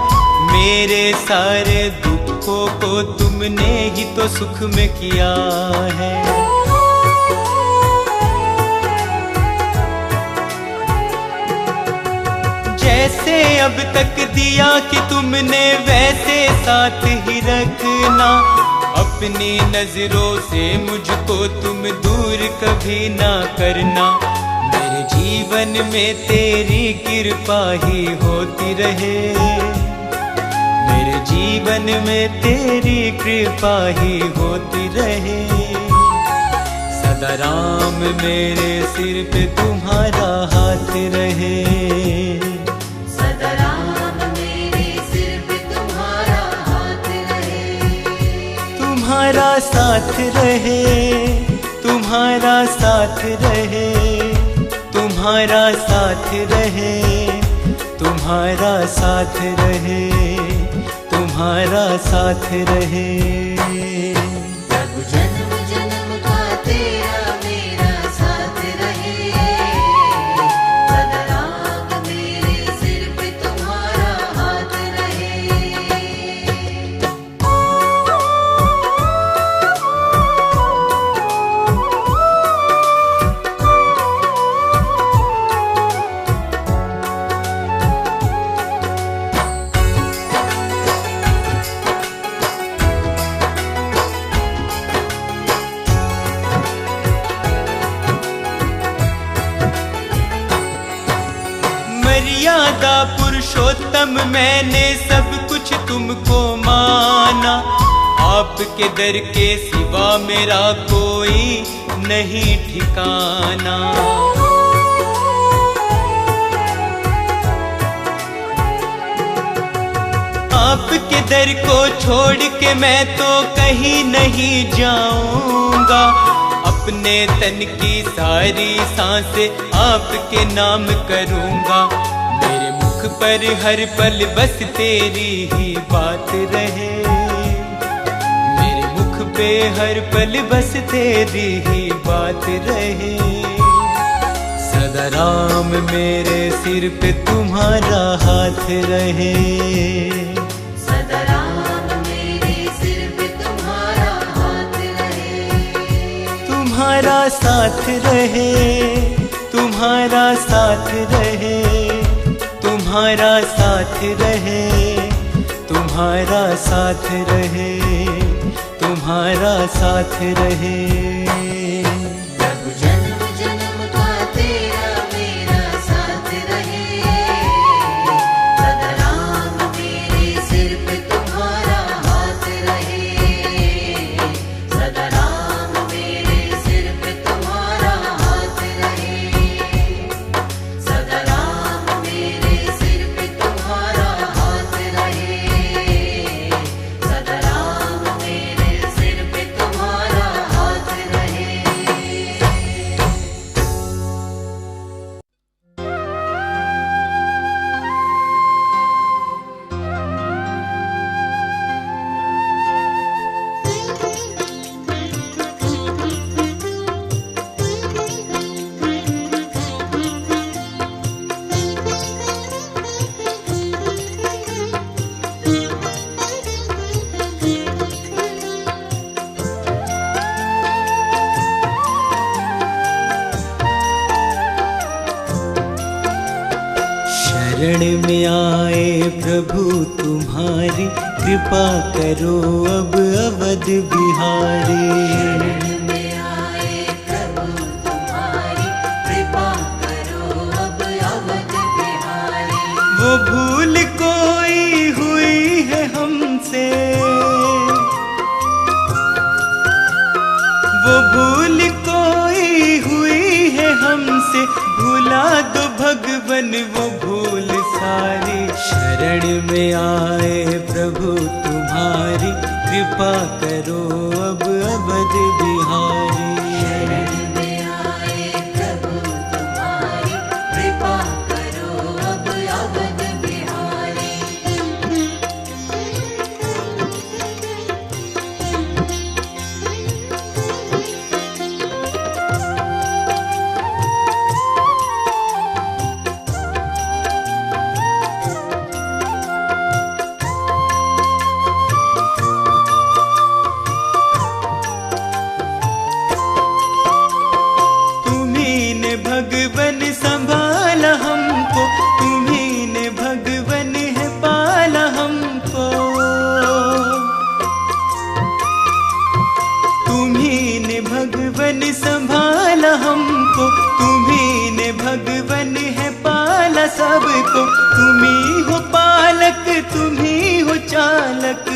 मेरे सारे दुखों को तुमने ही तो सुख में किया है। जैसे अब तक दिया कि तुमने वैसे साथ ही रखना। अपनी नजरों से मुझको तुम दूर कभी ना करना। मेरे जीवन में तेरी कृपा ही होती रहे। मेरे जीवन में तेरी कृपा ही होती रहे। सदा राम मेरे सिर पे तुम्हारा हाथ रहे। तुम्हारा साथ रहे, तुम्हारा साथ रहे, तुम्हारा साथ रहे, तुम्हारा साथ रहे, तुम्हारा साथ रहे। प्रभु जन्म जन्म का तेरा मेरा साथ रहे। सदा राम मेरे सिर पे तुम्हारा हाथ रहे। मर्यादा पुरुषोत्तम मैंने सब कुछ तुमको माना। आपके दर के सिवा मेरा कोई नहीं ठिकाना। आपके दर को छोड़ के मैं तो कहीं नहीं जाऊंगा। अपने तन की सारी सांसें आपके नाम करूंगा। मेरे मुख पर हर पल बस तेरी ही बात रहे। मेरे मुख पे हर पल बस तेरी ही बात रहे। सदा राम मेरे सिर पे तुम्हारा हाथ रहे। सदा राम मेरे सिर पे तुम्हारा हाथ रहे। तुम्हारा साथ रहे, तुम्हारा साथ रहे, तुम्हारा साथ रहे, तुम्हारा साथ रहे, तुम्हारा साथ रहे। प्रभु जन्म जन्म का तेरा मेरा साथ रहे। सदा राम मेरे सिर पे तुम्हारा हाथ रहे। सदा राम मेरे सिर पे तुम्हारा हाथ रहे। सदा राम मेरे सिर पे तुम्हारा हाथ रहे। सदा राम मेरे सिर पे तुम्हारा हाथ रहे। शरण में आए प्रभु तुम्हारी, कृपा करो अब अवध बिहारी। में आए प्रभु तुम्हारी, कृपा करो अब अवध बिहारी। वो भूल कोई हुई है हमसे, वो भूल कोई हुई है हमसे। भुला दो भगवन वो भूल सारी। शरण में आए प्रभु तुम्हारी, कृपा करो अब अवध बिहारी। में आए प्रभु तुम्हारी, कृपा करो अब अवध बिहारी। सबको। तुम ही हो पालक, तुम ही हो चालक,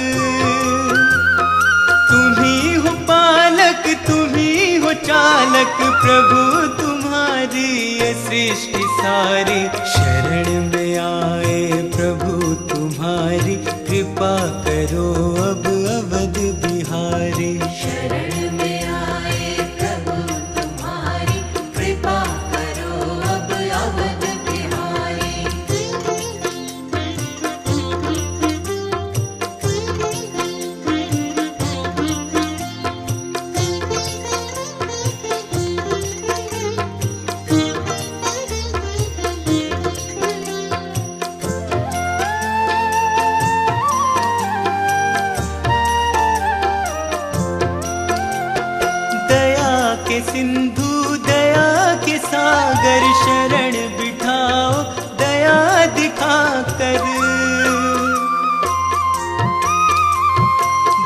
तुम ही हो पालक, तुम ही हो चालक। प्रभु तुम्हारी ये सृष्टि सारी शरण में आए। प्रभु तुम्हारी कृपा करो अब अवध बिहारी। शरण में आए प्रभु तुम्हारी कृपा करो अब अवध बिहारी। के सिंधु दया के सागर शरण बिठाओ दया दिखा कर।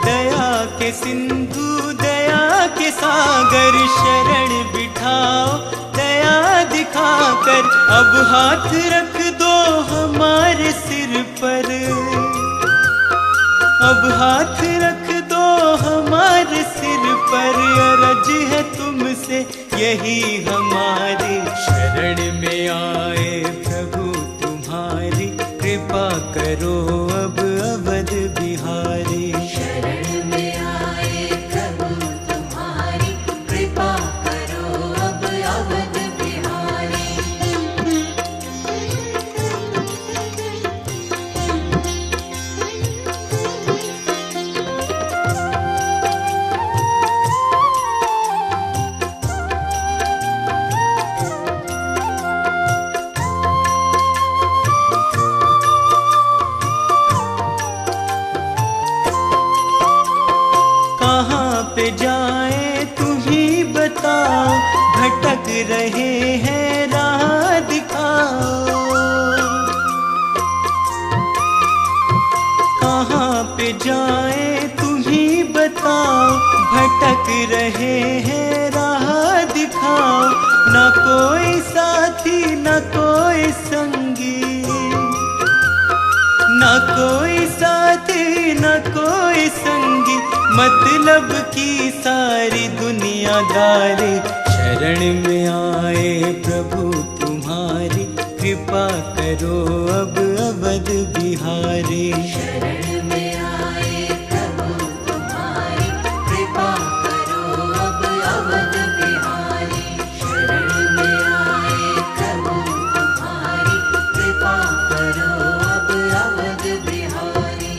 दया के सिंधु दया के सागर शरण बिठाओ दया दिखा कर। अब हाथ रख दो हमारे सिर पर, अब हाथ रख दो हमारे सिर पर। अरज है तुमसे यही हमारी, शरण में आए प्रभु तुम्हारी कृपा करो अब अवध बिहारी। शरण में आए प्रभु तुम्हारी कृपा करो अब अवध बिहारी। पे जाए तुम ही बताओ, भटक रहे हैं राह दिखाओ। कहाँ पे जाए तुम ही बताओ, भटक रहे हैं राह दिखाओ। न कोई साथी न कोई संगी, न कोई साथी न कोई संगी। मतलब की सारी दुनियादारी शरण में आए प्रभु तुम्हारी कृपा करो अब अवध बिहारी। शरण में आए प्रभु तुम्हारी कृपा करो अब अवध बिहारी। शरण में आए प्रभु तुम्हारी कृपा करो अब अवध बिहारी।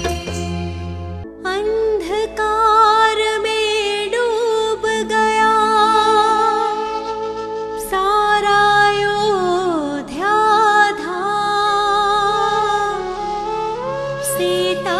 अंधकार में डूब गया सारा अयोध्या धाम। सीता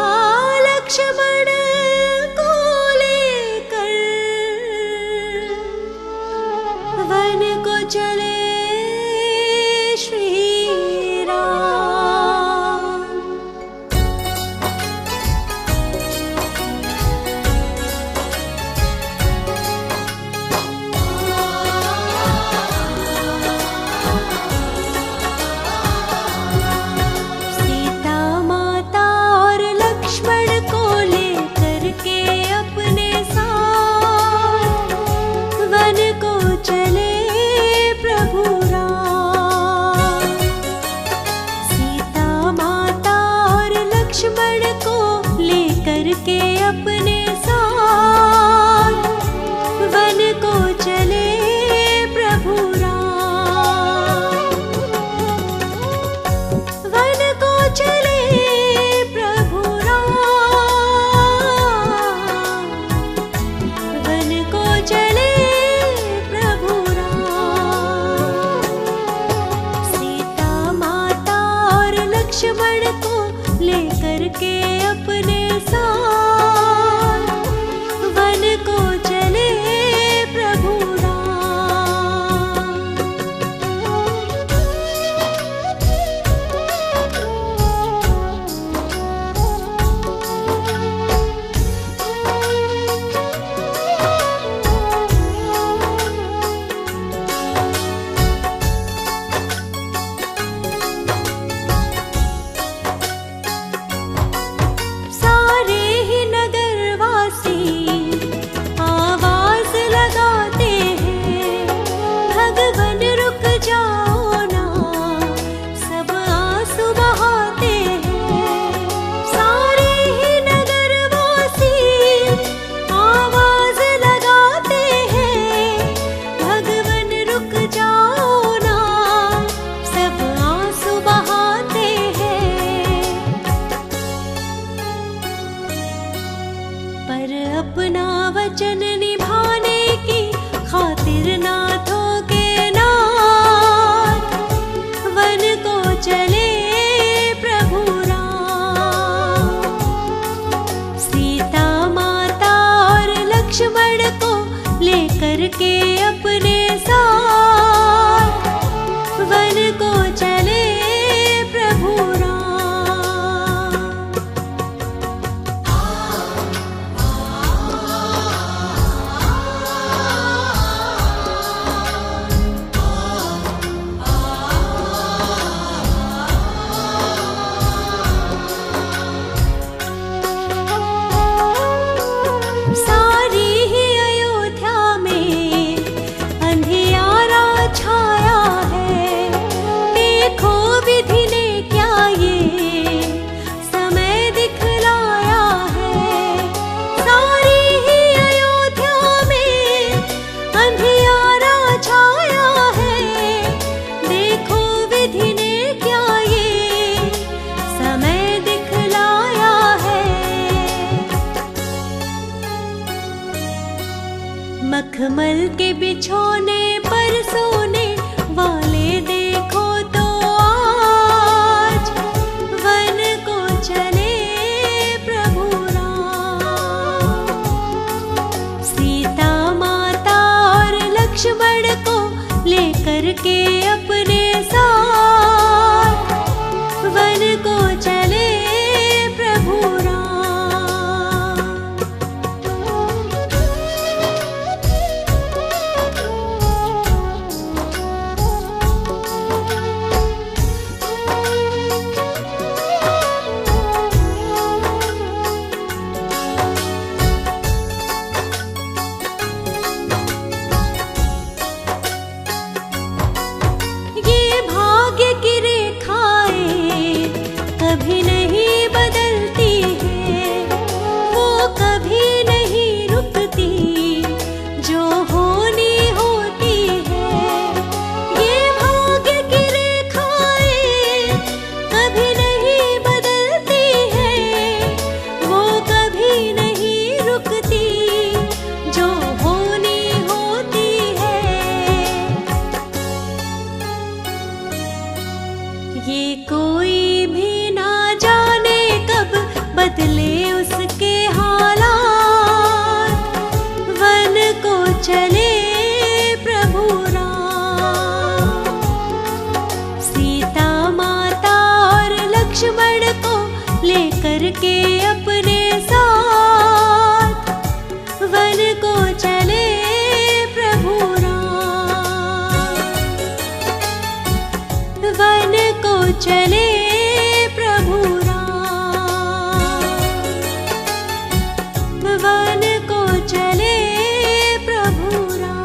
बिछोने पर सोने वाले देखो तो आज वन को चले प्रभु राम। सीता माता और लक्ष्मण को लेकर के अपने साथ वन को चले प्रभु राम। ये भाग्य की रेखाएं कभी नहीं बदलती है, वो कभी नहीं रुकती, जो होनी होती है। ये भाग्य की रेखाएं कभी नहीं बदलती है, वो कभी नहीं रुकती, जो होनी होती है। ये कोई भी ना जाने कब बदले उसके हालात, वन को चले प्रभु राम। सीता माता और लक्ष्मण को लेकर के अपने साथ वन को चले प्रभु राम। वन को चले प्रभु राम। वन को चले प्रभु राम।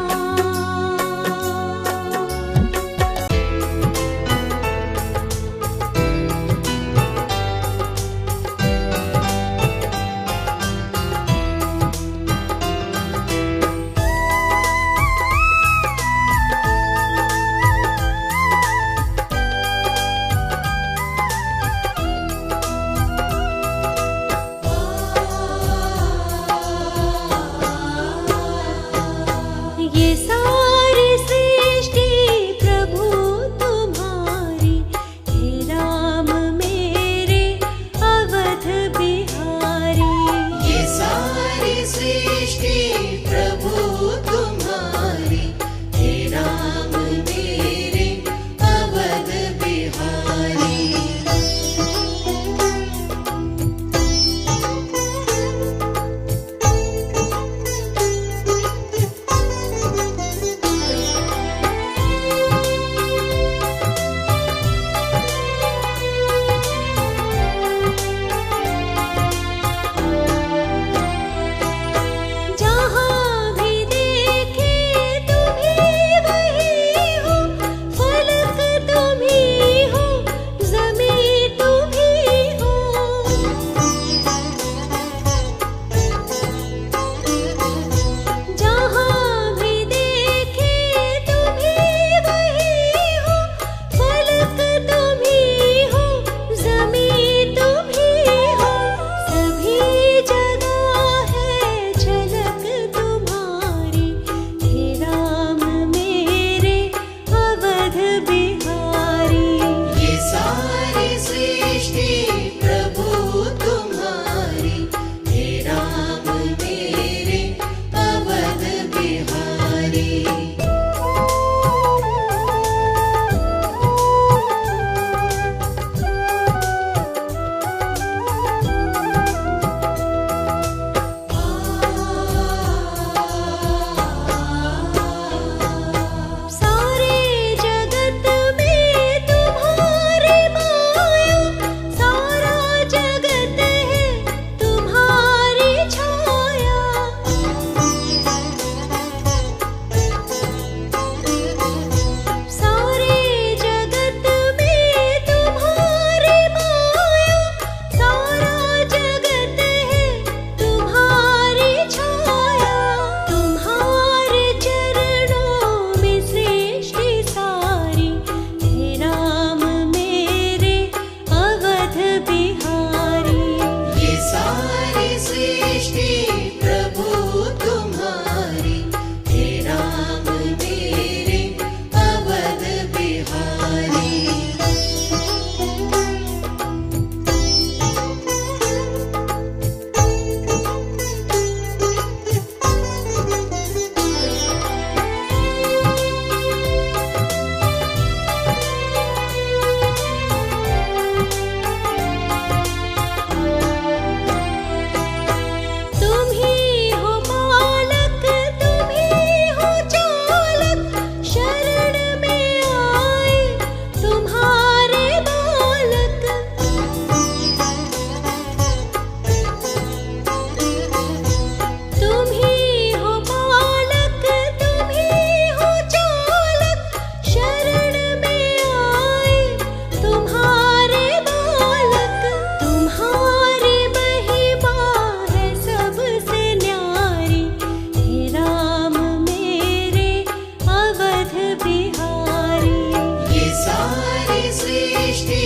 सृष्टि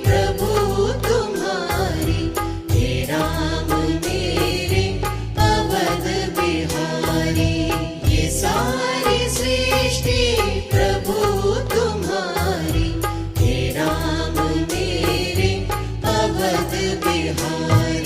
प्रभु तुम्हारी, हे राम मेरे अवध बिहारी। ये सारी सृष्टि प्रभु तुम्हारी, हे राम मेरे अवध बिहारी।